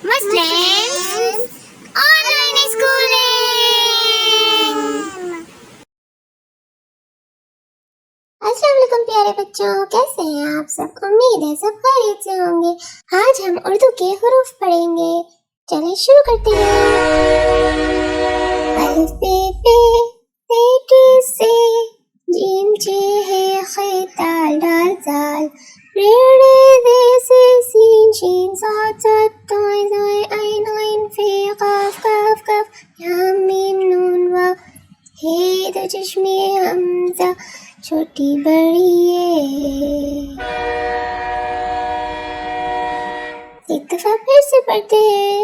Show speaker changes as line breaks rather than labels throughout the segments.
Muslims online schooling. अस्सलाम वालेकुम प्यारे बच्चों, कैसे हैं आप सब? उम्मीद है सब खैरियत से होंगे। आज हम उर्दू के हुरूफ पढ़ेंगे। चलिए शुरू करते हैं। अलिफ बे पे टे से, जीम जे है खे दाल दाल जाल, रे रे दे से सीन शीन साद साद तोय जोय ऐन ऐन फे काफ काफ काफ या मीम नून वाव हे दो चश्मे हमजा छोटी बड़ी ये। एक दफा फिर से पढ़ते हैं।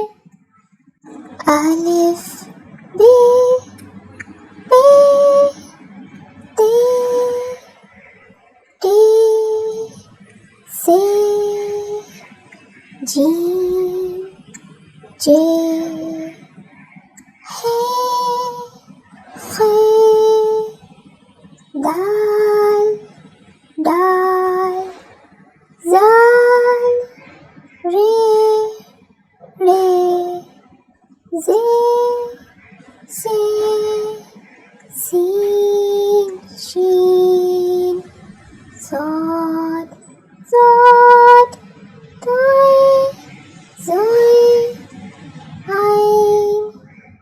अलिफ बे पे ते टे से, जीम जे है खे दाल दाल जाल, रे रे जे से, सीन शीन साद साद तोय जोय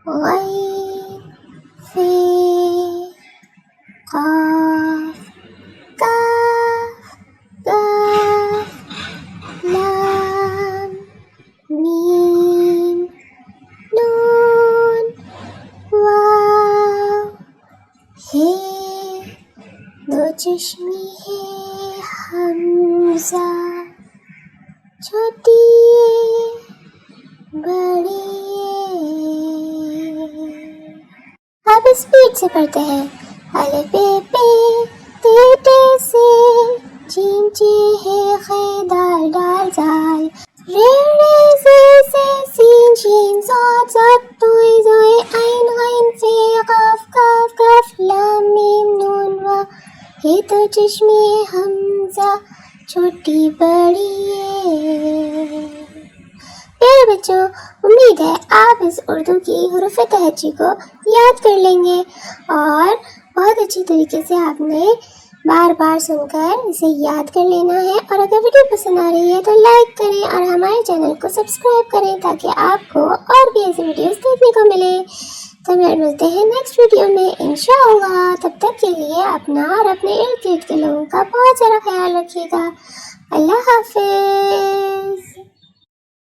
ऐन गैन फे काफ काफ काफ लाम मीम नून वाव हे दो चश्मे है हमजा छोटी बड़ी ये। अब स्पीड से पढ़ते हैं। अलिफ बे पे टे से, जीम जे है खे दाल दाल जाल, रे रे से सीन शीन साद साद तोय जोय ऐन गैन फे काफ काफ काफ लाम मीम नून वाव हे तो चश्मे हमजा छोटी बड़ी ये। प्यारे बच्चों, उम्मीद है आप इस उर्दू की हुरूफ तहज्जी को याद कर लेंगे और बहुत अच्छी तरीके से आपने बार बार सुनकर इसे याद कर लेना है। और अगर वीडियो पसंद आ रही है तो लाइक करें और हमारे चैनल को सब्सक्राइब करें ताकि आपको और भी ऐसी वीडियोस देखने को मिले। तो मिलते हैं नेक्स्ट वीडियो में इंशाअल्लाह। तब तक के लिए अपना और अपने इर्द गिर्द के लोगों का बहुत सारा ख्याल रखिएगा। अल्लाह हाफिज़।